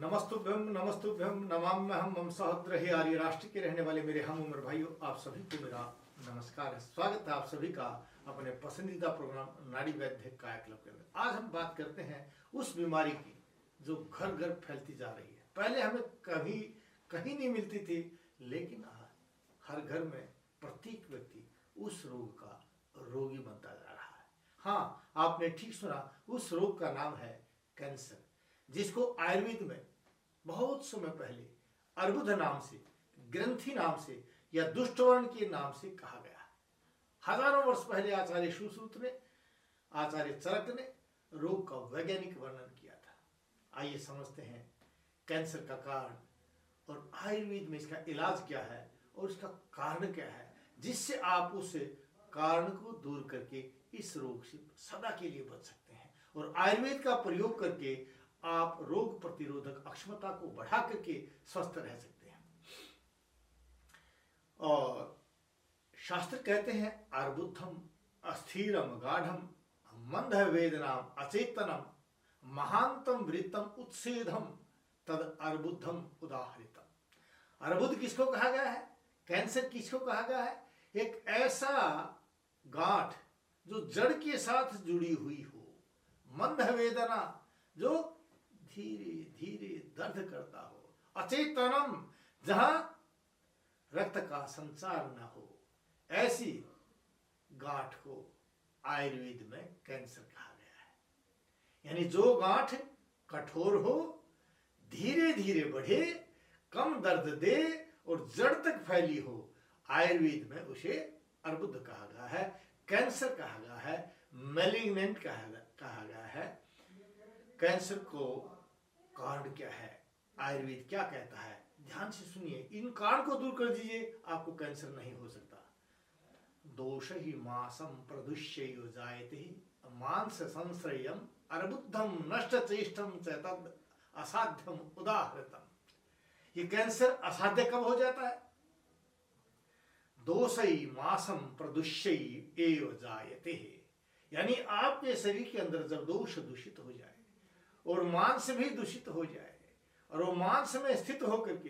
नमस्तुभ्यम नमस्तुभ्यम नमाम्यहम् मम सहोदर आर्य राष्ट्र के रहने वाले मेरे हम उम्र भाइयों, आप सभी को मेरा नमस्कार है। स्वागत है आप सभी का अपने पसंदीदा प्रोग्राम नाड़ी वैद्य कायाकल्प के अंदर। आज हम बात करते हैं उस बीमारी की जो घर घर फैलती जा रही है। पहले हमें कभी कहीं नहीं मिलती थी, लेकिन आज हर घर में प्रत्येक व्यक्ति उस रोग का रोगी बनता जा रहा है। हाँ, आपने ठीक सुना, उस रोग का नाम है कैंसर, जिसको आयुर्वेद में बहुत समय पहले अर्बुद नाम से, ग्रंथि नाम से या दुष्टवर्ण के नाम से कहा गया। हजारों वर्ष पहले आचार्य सुश्रुत ने, आचार्य चरक ने रोग का वैज्ञानिक वर्णन किया था। आइए समझते हैं कैंसर का कारण और आयुर्वेद में इसका इलाज क्या है और इसका कारण क्या है, जिससे आप उस कारण को दूर करके इस रोग से सदा के लिए बच सकते हैं और आयुर्वेद का प्रयोग करके आप रोग प्रतिरोधक अक्षमता को बढ़ा करके स्वस्थ रह सकते हैं। और शास्त्र कहते हैं अर्बुद्धम अस्थिरम गाढ़म मंद वेदनाम अचेतनम महांतम वृत्तम उत्सेधम तद अर्बुद्धम उदाहरितम। अर्बुद किसको कहा गया है, कैंसर किसको कहा गया है? एक ऐसा गांठ जो जड़ के साथ जुड़ी हुई हो, मंद वेदना जो धीरे धीरे दर्द करता हो, अचेतनम जहां रक्त का संचार न हो, ऐसी गांठ को आयुर्वेद में कैंसर कहा गया है। यानी जो गांठ कठोर हो, धीरे धीरे बढ़े, कम दर्द दे और जड़ तक फैली हो, आयुर्वेद में उसे अर्बुद कहा गया है, कैंसर कहा गया है, मैलिग्नेंट कहा गया है। कैंसर को कारण क्या है, आयुर्वेद क्या कहता है, ध्यान से सुनिए। इन कारण को दूर कर दीजिए, आपको कैंसर नहीं हो सकता। दोष ही मासम प्रदुष्यो जायते मांस संश्रयम अर्बुद्धम नष्ट चेष्टम च तद असाध्यम उदाहृतम। ये कैंसर असाध्य कब हो जाता है? दोषई मासम प्रदुष्य एव जायते, यानी आपके शरीर के अंदर जब दोष दूषित हो जाए और मांस भी दूषित हो जाए और वो मांस में स्थित होकर के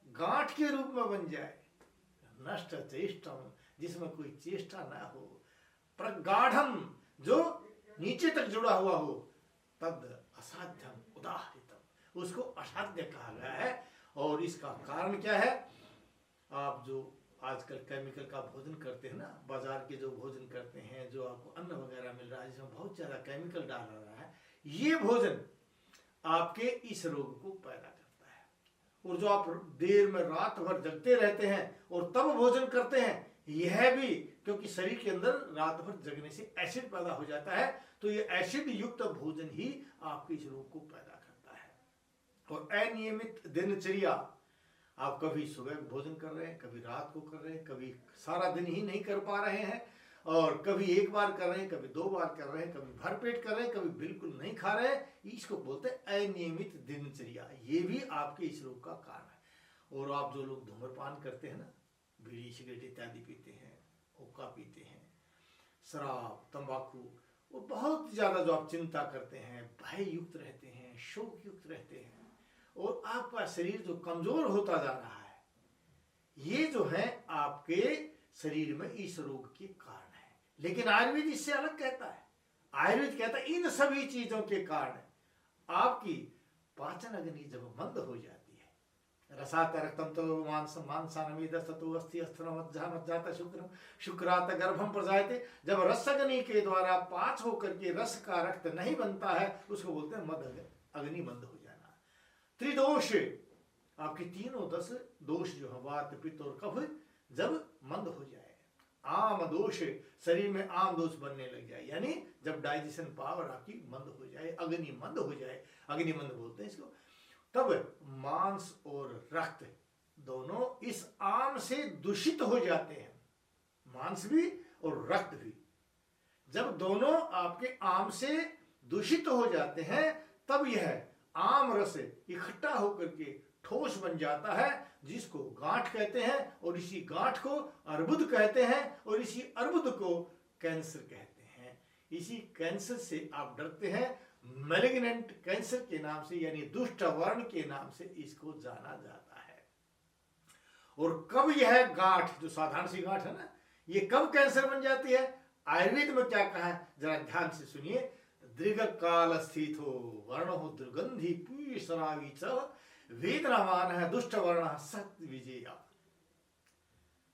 गांठ के रूप में बन जाए, नष्ट चेष्टम जिसमें कोई चेष्टा ना हो, प्रगाढ़म जो नीचे तक जुड़ा हुआ हो, तद असाध्यम उदाहरितम, उसको असाध्य कहा गया है। और इसका कारण क्या है? आप जो आजकल केमिकल का भोजन करते हैं ना, बाजार के जो भोजन करते हैं, जो आपको अन्न वगैरह मिल रहा है जिसमें बहुत ज्यादा केमिकल डाल रहा है, ये भोजन आपके इस रोग को पैदा करता है। और जो आप देर में रात भर जगते रहते हैं और तब भोजन करते हैं, यह भी क्योंकि शरीर के अंदर रात भर जगने से एसिड पैदा हो जाता है, तो ये एसिड युक्त भोजन ही आपके इस रोग को पैदा करता है। और अनियमित दिनचर्या, आप कभी सुबह भोजन कर रहे हैं, कभी रात को कर रहे हैं, कभी सारा दिन ही नहीं कर पा रहे हैं, और कभी एक बार कर रहे हैं, कभी दो बार कर रहे हैं, कभी भरपेट कर रहे हैं, कभी बिल्कुल नहीं खा रहे हैं, इसको बोलते हैं अनियमित दिनचर्या। ये भी आपके इस रोग का कारण है। और आप जो लोग धूम्रपान करते हैं ना, बीड़ी सिगरेट इत्यादि पीते हैं, हुक्का पीते हैं, शराब तंबाकू, वो बहुत ज्यादा जो आप चिंता करते हैं, भय युक्त रहते हैं, शोक युक्त रहते हैं, और आपका शरीर जो कमजोर होता जा रहा है, ये जो है आपके शरीर में इस रोग के कारण है। लेकिन आयुर्वेद इससे अलग कहता है। आयुर्वेद कहता है इन सभी चीजों के कारण आपकी पाचन अग्नि जब मंद हो जाती है, रसात रक्तम तो मांसानमेदस्ततो अस्थि अस्थनमज्जात शुक्रम शुक्रात गर्भम प्रजायते। जब रस अग्नि के द्वारा पाच होकर के रस का रक्त नहीं बनता है, उसको बोलते हैं मद अग्नि मंद हो जाना। त्रिदोष, आपके तीनों दोष जो है, वात पित्त और कफ, जब मंद हो जाए, आम दोष, शरीर में आम दोष बनने लग जाए, यानी जब डाइजेशन पावर आपकी मंद हो जाए, अग्नि मंद हो जाए, अग्नि मंद बोलते हैं इसको, तब मांस और रक्त दोनों इस आम से दूषित हो जाते हैं। मांस भी और रक्त भी जब दोनों आपके आम से दूषित हो जाते हैं, तब यह आम रस इकट्ठा होकर के ठोस बन जाता है, जिसको गांठ कहते हैं, और इसी गांठ को अर्बुद कहते हैं, और इसी अर्बुद को कैंसर कहते हैं। इसी कैंसर से आप डरते हैं, मैलिग्नेंट कैंसर के नाम से यानी दुष्ट वर्ण के नाम से इसको जाना जाता है। और कब यह गांठ, जो साधारण सी गांठ है ना, ये कब कैंसर बन जाती है? आयुर्वेद में क्या कहा है, जरा ध्यान से सुनिए। दीर्घ काल स्थित हो वर्ण हो दुर्गंधी पीशरावी च वेदनामान है दुष्ट वर्ण सत्य विजय।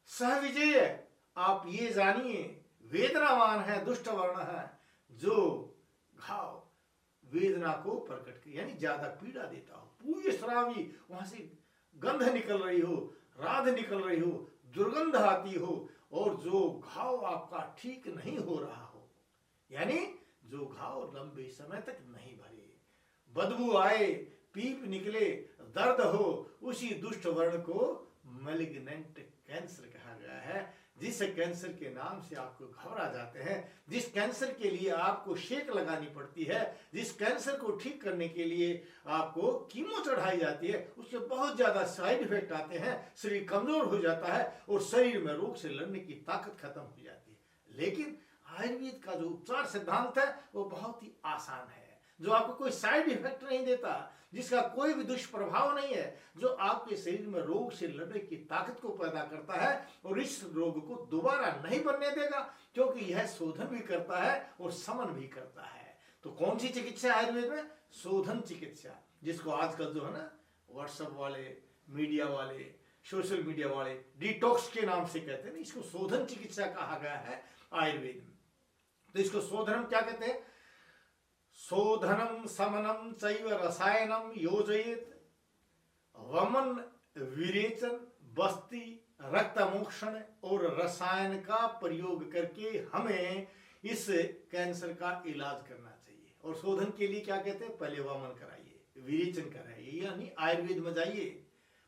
सह विजय, आप ये जानिए, वेदनामान है दुष्ट वर्ण है, जो घाव वेदना को प्रकट कर यानी ज्यादा पीड़ा देता हो। पूय श्रावी, वहां से गंध निकल रही हो, राध निकल रही हो, दुर्गंध आती हो, और जो घाव आपका ठीक नहीं हो रहा हो, यानी जो घाव लंबे समय तक नहीं भरे, बदबू आए, पीप निकले, दर्द हो, उसी दुष्ट वर्ण को मैलिग्नेंट कैंसर कहा गया है। जिस कैंसर के नाम से आपको घबरा जाते हैं, जिस कैंसर के लिए आपको शेक लगानी पड़ती है, जिस कैंसर को ठीक करने के लिए आपको कीमो चढ़ाई जाती है, उसके बहुत ज्यादा साइड इफेक्ट आते हैं, शरीर कमजोर हो जाता है और शरीर में रोग से लड़ने की ताकत खत्म हो जाती है। लेकिन आयुर्वेद का जो उपचार सिद्धांत है वो बहुत ही आसान है, जो आपको कोई साइड इफेक्ट नहीं देता, जिसका कोई भी दुष्प्रभाव नहीं है, जो आपके शरीर में रोग से लड़ने की ताकत को पैदा करता है और इस रोग को दोबारा नहीं बनने देगा, क्योंकि यह शोधन भी करता है और समन भी करता है। तो कौन सी चिकित्सा है आयुर्वेद में? शोधन चिकित्सा, जिसको आजकल जो है ना व्हाट्सएप वाले, मीडिया वाले, सोशल मीडिया वाले डिटॉक्स के नाम से कहते हैं, इसको शोधन चिकित्सा कहा गया है आयुर्वेद में। तो इसको शोधनम क्या कहते हैं? शोधनम समनम चैव रसायनम योजयेत वमन विरेचन बस्ती रक्तमोक्षण और रसायन का प्रयोग करके हमें इस कैंसर का इलाज करना चाहिए। और शोधन के लिए क्या कहते हैं? पहले वमन कराइए, विरेचन कराइए, यानी आयुर्वेद में जाइए,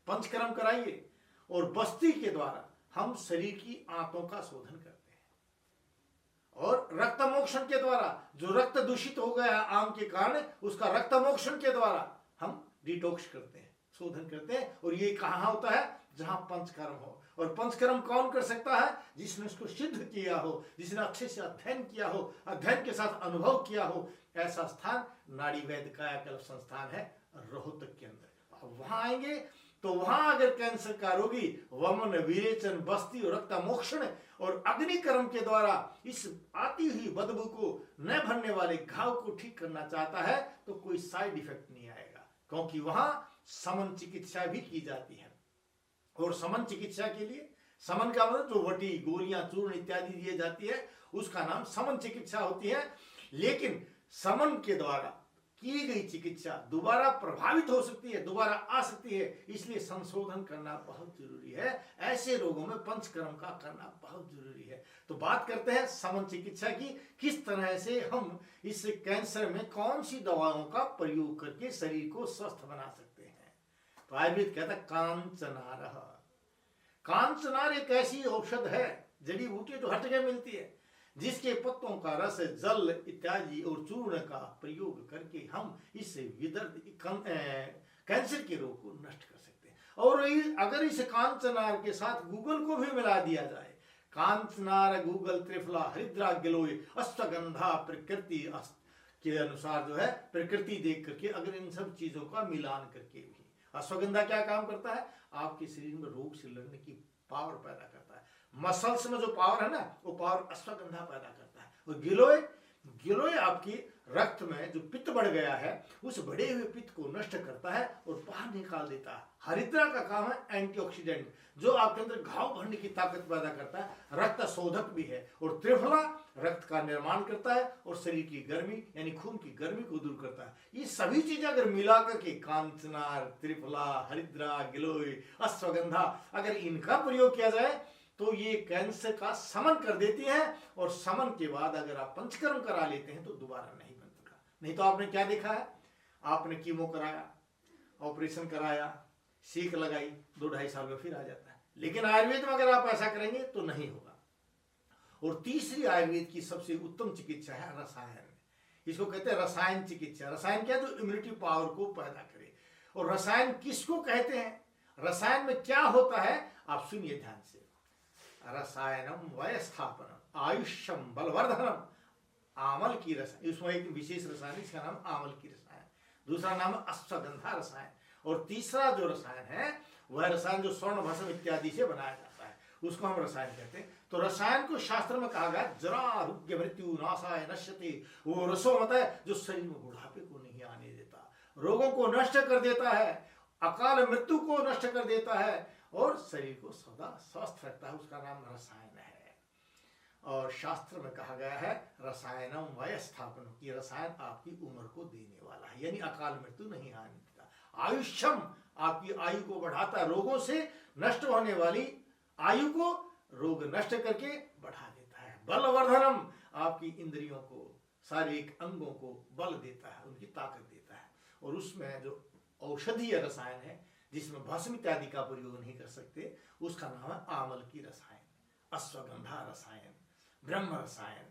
पंचकर्म कराइए, और बस्ती के द्वारा हम शरीर की आंतों का शोधन करते हैं, और रक्त मोक्षण के द्वारा जो रक्त दूषित हो गया आम के कारण, उसका रक्त मोक्षण के द्वारा हम डिटॉक्स करते हैं, शोधन करते हैं। और ये कहाँ होता है? जहां पंचकर्म हो। और पंचकर्म कौन कर सकता है? जिसने उसको सिद्ध किया हो, जिसने अच्छे से अध्ययन किया हो, अध्ययन के साथ अनुभव किया हो। ऐसा स्थान नाड़ी वैद्य कायाकल्प संस्थान है रोहतक के अंदर। वहां आएंगे तो वहां अगर कैंसर का रोगी वमन विरेचन बस्ती और रक्त मोक्षण और अग्निकर्म के द्वारा इस आती हुई बदबू को न भरने वाले घाव को ठीक करना चाहता है, तो कोई साइड इफेक्ट नहीं आएगा, क्योंकि वहां समन चिकित्सा भी की जाती है। और समन चिकित्सा के लिए, समन का मतलब जो वटी, गोलियां, चूर्ण इत्यादि दिए जाती है, उसका नाम समन चिकित्सा होती है। लेकिन समन के द्वारा की गई चिकित्सा दोबारा प्रभावित हो सकती है, दोबारा आ सकती है, इसलिए संशोधन करना बहुत जरूरी है। ऐसे रोगों में पंचकर्म का करना बहुत जरूरी है। तो बात करते हैं समन चिकित्सा की, किस तरह से हम इस कैंसर में कौन सी दवाओं का प्रयोग करके शरीर को स्वस्थ बना सकते हैं। तो आयुर्वेद कहता है कांचनार। कांचनार एक ऐसी औषध है, जड़ी बूटी जो हर जगह मिलती है, जिसके पत्तों का रस, जल इत्यादि और चूर्ण का प्रयोग करके हम इस विदर्भ कैंसर के रोग को नष्ट कर सकते हैं। और अगर इस कांचनार के साथ गूगल को भी मिला दिया जाए, कांचनार, गूगल, त्रिफला, हरिद्रा, गिलोय, अश्वगंधा, प्रकृति के अनुसार जो है प्रकृति देख करके अगर इन सब चीजों का मिलान करके भी, अश्वगंधा क्या काम करता है? आपके शरीर में रोग से लड़ने की पावर पैदा करता है। मसल्स में जो पावर है ना, वो पावर अश्वगंधा पैदा करता है। और गिलोय, गिलोय आपकी रक्त में जो पित्त बढ़ गया है, उस बढ़े हुए पित्त को नष्ट करता है और बाहर निकाल देता है। हरिद्रा का काम है एंटीऑक्सीडेंट, जो आपके अंदर घाव भरने की ताकत पैदा करता है, रक्त शोधक भी है। और त्रिफला रक्त का निर्माण करता है और शरीर की गर्मी यानी खून की गर्मी को दूर करता है। ये सभी चीजें अगर मिलाकर के कांचनार, त्रिफला, हरिद्रा, गिलोय, अश्वगंधा, अगर इनका प्रयोग किया जाए तो ये कैंसर का समन कर देती हैं। और समन के बाद अगर आप पंचकर्म करा लेते हैं तो दोबारा नहीं बन सका। नहीं तो आपने क्या देखा है? आपने कीमो कराया, ऑपरेशन कराया, सीख लगाई, 2-2.5 साल में फिर आ जाता है। लेकिन आयुर्वेद में अगर आप ऐसा करेंगे तो नहीं होगा। और तीसरी आयुर्वेद की सबसे उत्तम चिकित्सा है रसायन। इसको कहते हैं रसायन चिकित्सा। रसायन क्या? जो इम्यूनिटी पावर को पैदा करे। और रसायन किसको कहते हैं? रसायन में क्या होता है आप सुनिए ध्यान से। रसायनम वयस्थापनम आयुष्यम बलवर्धनम आमल की रसायन, उसमें एक विशेष रसायन, इसका नाम आमल की रसायन, दूसरा नाम अश्वगंधा रसायन, और तीसरा जो रसायन है वह रसायन जो स्वर्ण भस्म इत्यादि से बनाया जाता है, उसको हम रसायन कहते हैं। तो रसायन को शास्त्र में कहा गया जरा आरोग्य मृत्यु नाशाय नश्यते, वो रसोमत है जो शरीर में बुढ़ापे को नहीं आने देता, रोगों को नष्ट कर देता है, अकाल मृत्यु को नष्ट कर देता है और शरीर को सदा स्वस्थ रखता है, उसका नाम रसायन है। और शास्त्र में कहा गया है रसायनम वयस्थापन, की रसायन आपकी उम्र को देने वाला है, यानी अकाल मृत्यु नहीं आने देता। आयुष्यम, आपकी आयु को बढ़ाता है, रोगों से नष्ट होने वाली आयु को रोग नष्ट करके बढ़ा देता है। बलवर्धनम, आपकी इंद्रियों को, शारीरिक अंगों को बल देता है, उनकी ताकत देता है। और उसमें जो औषधीय रसायन है जिसमें भस्म इत्यादि का प्रयोग नहीं कर सकते, उसका नाम है आमल की रसायन, अश्वगंधा रसायन, ब्रह्म रसायन,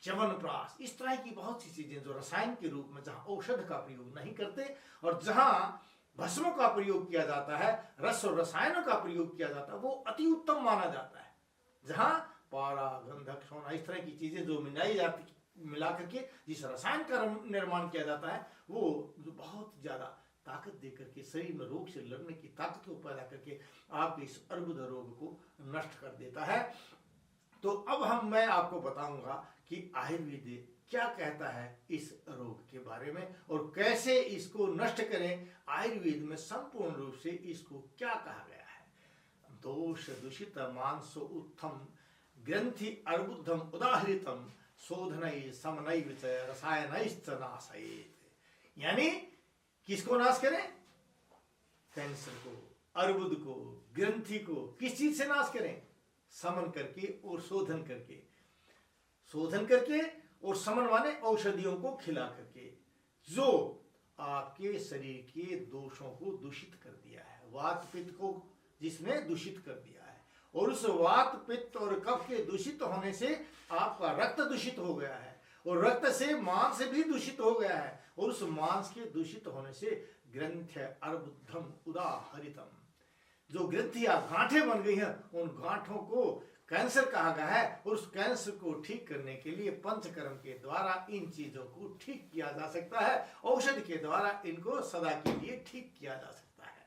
च्यवनप्राश, इस तरह की बहुत सी चीजें जो रसायन के रूप में जहां औषध का प्रयोग नहीं करते और जहां भस्मों का प्रयोग किया जाता है, रस और रसायनों का प्रयोग किया जाता है, वो अति उत्तम माना जाता है। जहां पारा, गंधक, सोना, इस तरह की चीजें जो मिला करके जिस रसायन का निर्माण किया जाता है, वो जो बहुत ज्यादा ताकत दे करके शरीर में रोग से लड़ने की ताकत को पैदा करके आपके इस अर्बुद रोग को नष्ट कर देता है। तो अब मैं आपको बताऊंगा कि आयुर्वेद क्या कहता है इस रोग के बारे में और कैसे इसको नष्ट करें। आयुर्वेद में संपूर्ण रूप से इसको क्या कहा गया है। दोष दूषित मांसो उत्थम ग्रंथि अर्बुद्धम उदाहृतम शोधनय समनय रसायनश्च नाशयेत्, यानी किसको नाश करें? कैंसर को, अर्बुद को, ग्रंथि को, किस चीज से नाश करें? समन करके और शोधन करके, शोधन करके और समन माने औषधियों को खिला करके, जो आपके शरीर के दोषों को दूषित कर दिया है, वात पित्त को जिसने दूषित कर दिया है, और उस वात पित्त और कफ के दूषित होने से आपका रक्त दूषित हो गया है, और रक्त से मांस भी दूषित हो गया है, और उस मांस के दूषित होने से ग्रंथ अर्बुद्धम उदाहरितम, जो ग्रंथियां गांठें बन गई हैं, उन गांठों को कैंसर कहा गया है। और उस कैंसर को ठीक करने के लिए पंचकर्म के द्वारा इन चीजों को ठीक किया जा सकता है, औषधि के द्वारा इनको सदा के लिए ठीक किया जा सकता है।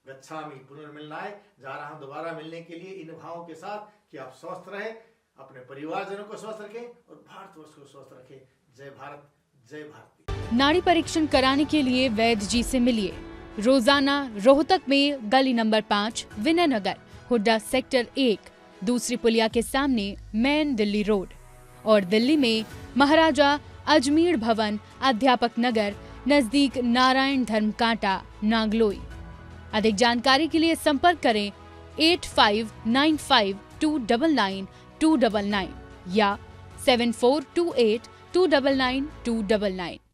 गच्छामि पुनर्मिलनाय, जा रहा हूं दोबारा मिलने के लिए इन भावों के साथ कि आप स्वस्थ रहे, अपने परिवारजनों को स्वस्थ रखें और भारतवर्ष को स्वस्थ रखें। जय भारत, जय भारती। नाड़ी परीक्षण कराने के लिए वैद्य जी से मिलिए रोजाना रोहतक में गली नंबर 5, विनय नगर, हुड्डा सेक्टर 1, दूसरी पुलिया के सामने, मेन दिल्ली रोड, और दिल्ली में महाराजा अजमेर भवन, अध्यापक नगर, नजदीक नारायण धर्म कांटा, नागलोई। अधिक जानकारी के लिए संपर्क करें 8595299299 या 7428299299।